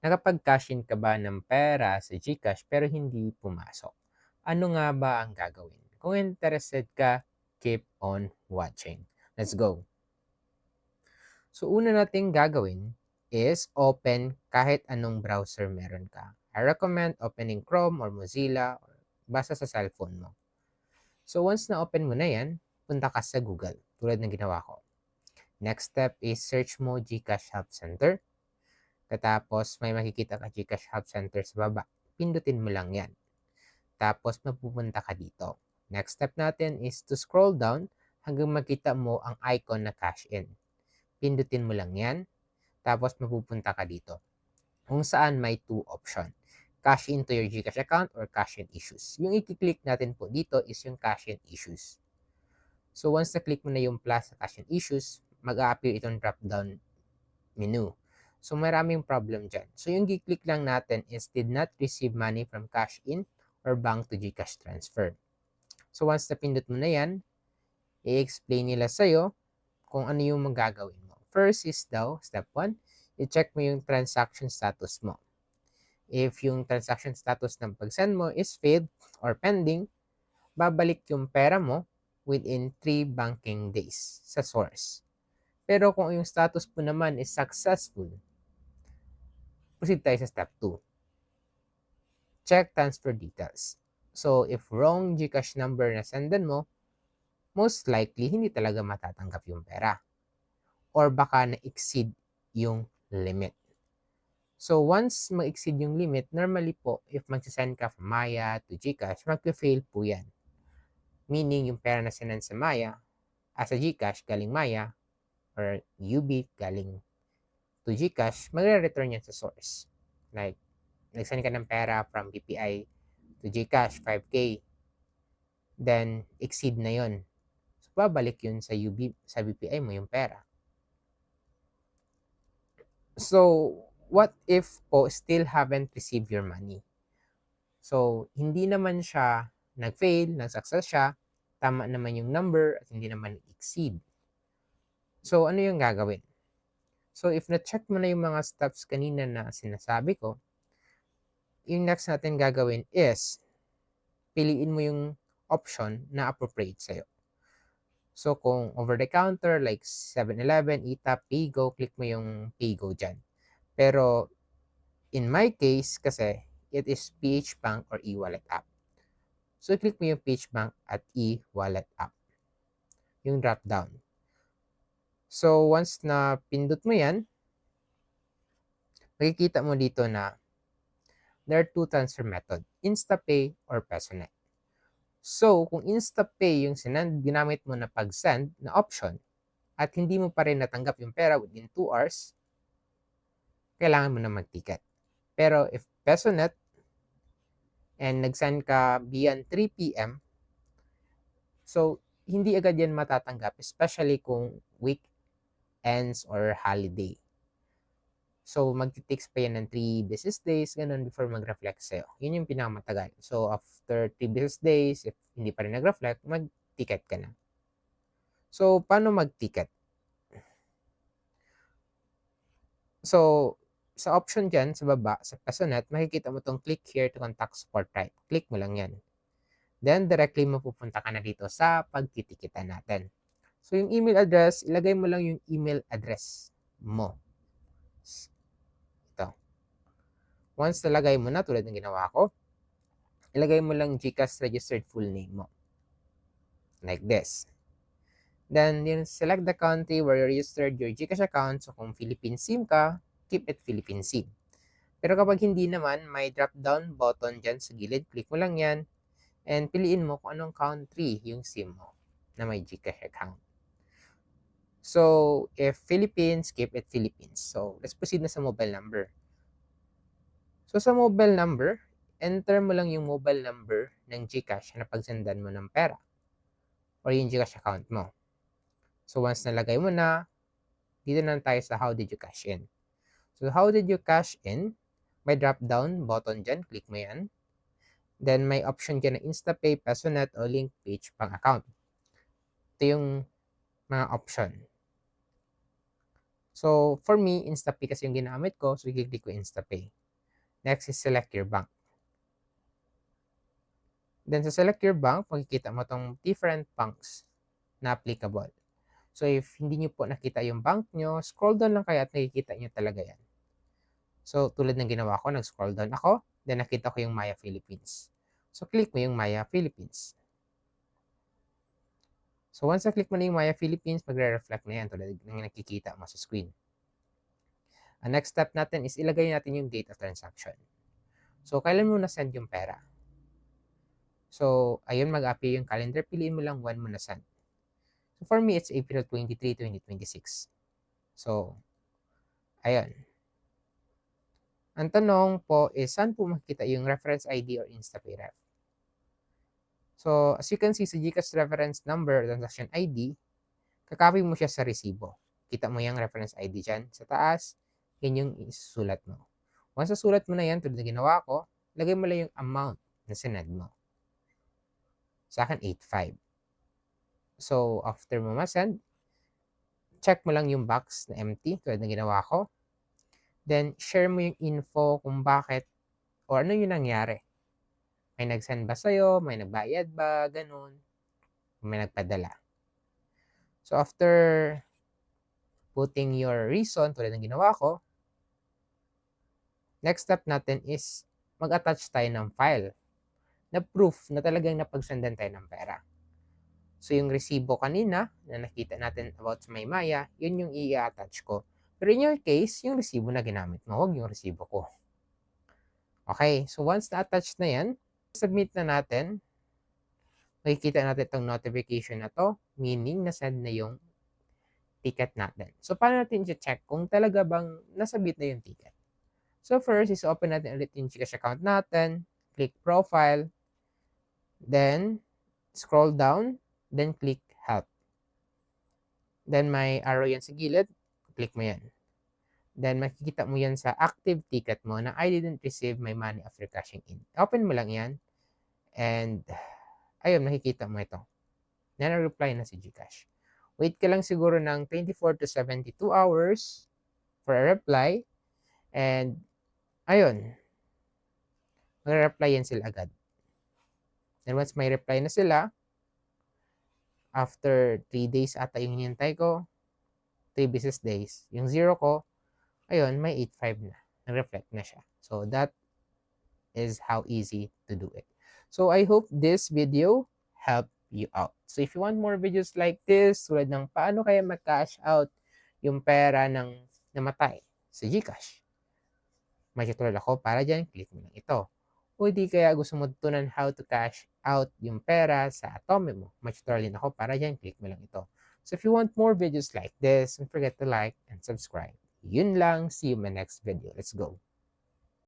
Nakapag-cash in ka ba ng pera sa GCash pero hindi pumasok? Ano nga ba ang gagawin? Kung interested ka, keep on watching. Let's go! So, una nating gagawin is open kahit anong browser meron ka. I recommend opening Chrome or Mozilla or basta sa cellphone mo. So, once na open mo na yan, punta ka sa Google tulad ng ginawa ko. Next step is search mo GCash Help Center. Katapos may makikita ka GCash Help Center sa baba. Pindutin mo lang yan. Tapos mapupunta ka dito. Next step natin is to scroll down hanggang makita mo ang icon na cash in. Pindutin mo lang yan. Tapos mapupunta ka dito. Kung saan may two option. Cash into your GCash account or cash in issues. Yung i-click natin po dito is yung cash in issues. So once na-click mo na yung plus sa cash in issues, mag-a-appear itong drop-down menu. So maraming problem dyan. So yung i-click lang natin is did not receive money from cash in or bank to GCash transfer. So once na pindot mo na yan, i-explain nila sa'yo kung ano yung magagawin mo. First is daw, step 1, i-check mo yung transaction status mo. If yung transaction status ng pag-send mo is failed or pending, babalik yung pera mo within 3 banking days sa source. Pero kung yung status po naman is successful, proceed tayo sa step 2. Check transfer details. So, if wrong GCash number na sendan mo, most likely hindi talaga matatanggap yung pera. Or baka na-exceed yung limit. So, once ma-exceed yung limit, normally po, if magsasend ka from Maya to GCash, mag-fail po yan. Meaning, yung pera na sinend sa Maya, as a GCash galing Maya, or UB galing to GCash, magre-return yan sa source. Like, nagsend ka ng pera from BPI to GCash, 5K, then exceed na yon. So, babalik yun sa sa BPI mo yung pera. So, what if po still haven't received your money? So, hindi naman siya nag-fail, nag-success siya, tama naman yung number at hindi naman exceed. So, ano yung gagawin? So, if na-check mo na yung mga steps kanina na sinasabi ko, yung next natin gagawin is piliin mo yung option na appropriate sa'yo. So, kung over-the-counter like 7-Eleven, ETAP, PayGo, click mo yung PayGo dyan. Pero, in my case, kasi, it is PH Bank or e-wallet app. So, click mo yung PH Bank at e-wallet app. Yung drop down. So, once na pindot mo yan, makikita mo dito na there are two transfer method, InstaPay or PesoNet. So, kung InstaPay yung ginamit mo na pag-send na option at hindi mo pa rin natanggap yung pera within 2 hours, kailangan mo na mag-ticket. Pero if PesoNet and nag-send ka beyond 3 p.m., so hindi agad yan matatanggap, especially kung weekends or holiday. So, magti-takes pa yan ng 3 business days, ganun, before mag-reflect sa'yo. Yun yung pinakamatagal. So, after 3 business days, if hindi pa rin nag-reflect, mag-ticket ka na. So, paano mag-ticket? So, sa option dyan, sa baba, sa PesoNet, makikita mo tong click here to contact support right. Click mo lang yan. Then, directly mapupunta ka na dito sa pagtitikitan natin. So, yung email address, ilagay mo lang yung email address mo. Ito. Once nalagay mo na, tulad ng ginawa ko, ilagay mo lang GCash registered full name mo. Like this. Then, select the country where you registered your GCash account. So, kung Philippine SIM ka, keep it Philippine SIM. Pero kapag hindi naman, may drop-down button dyan sa gilid. Click mo lang yan. And piliin mo kung anong country yung SIM mo na may GCash account. So, if Philippines, keep it Philippines. So, let's proceed na sa mobile number. So, sa mobile number, enter mo lang yung mobile number ng GCash na pagsendan mo ng pera or yung GCash account mo. So, once nalagay mo na, dito na tayo sa how did you cash in. So, how did you cash in? May drop-down button dyan. Click mo yan. Then, may option dyan na InstaPay, PesoNet, o link page pang account. Ito yung mga option. So, for me, InstaPay kasi yung ginamit ko, so i-click ko InstaPay. Next is select your bank. Then sa select your bank, makikita mo tong different banks na applicable. So if hindi nyo po nakita yung bank nyo, scroll down lang kayo at nakikita nyo talaga yan. So tulad ng ginawa ko, nag-scroll down ako, then nakita ko yung Maya Philippines. So click mo yung Maya Philippines. So once na-click mo na yung Maya Philippines, magre-reflect na yan tulad ng nakikita mo sa screen. Ang next step natin is ilagay natin yung date of transaction. So kailan mo na-send yung pera? So, ayun, mag-appear yung calendar. Piliin mo lang when mo na-send. So, for me, it's April 23, 2026. So, ayun. Ang tanong po is, saan po makikita yung reference ID or InstaPay ref? So, as you can see sa GCash reference number, transaction ID, kakopy mo siya sa resibo. Kita mo yung reference ID dyan sa taas, yan yung isusulat mo. Once nasulat mo na yan, tulad na ginawa ko, lagay mo lang yung amount na sinend mo. Sa akin, 8.5. So, after mo ma-send, check mo lang yung box na empty, tulad na ginawa ko. Then, share mo yung info kung bakit o ano yung nangyari. May nag-send ba sa'yo? May nagbayad ba? Ganun. May nagpadala. So, after putting your reason, tulad ng ginawa ko, next step natin is mag-attach tayo ng file na proof na talagang napagsendan tayo ng pera. So, yung resibo kanina na nakita natin about sa Maya, yun yung i-attach ko. Pero in your case, yung resibo na ginamit mo, huwag yung resibo ko. Okay, so once na-attach na yan, submit na natin. Makikita natin itong notification na to, meaning na-send na yung ticket natin. So, paano natin i-check kung talaga bang nasubmit na yung ticket? So, first is open natin ulit yung GCash account natin, click profile, then scroll down, then click help. Then may arrow yan sa gilid, click mo yan. Then makikita mo yan sa active ticket mo na I didn't receive my money after cashing in. Open mo lang yan, and ayun, nakikita mo ito. Na-reply na si GCash. Wait ka lang siguro ng 24 to 72 hours for a reply. And, ayun, mag-reply yan sila agad. And once may reply na sila, after 3 days ata yung hinintay ko, 3 business days, yung 0 ko, ayun, may 8.5 na. Nag-reflect na siya. So, that is how easy to do it. So, I hope this video helped you out. So, if you want more videos like this, tulad ng paano kaya mag-cash out yung pera ng namatay sa GCash, may tutorial ako para dyan, click mo lang ito. O di kaya gusto mo tutunan how to cash out yung pera sa Atome mo, may tutorial din ako para dyan, click mo lang ito. So, if you want more videos like this, don't forget to like and subscribe. Yun lang. See you in my next video. Let's go.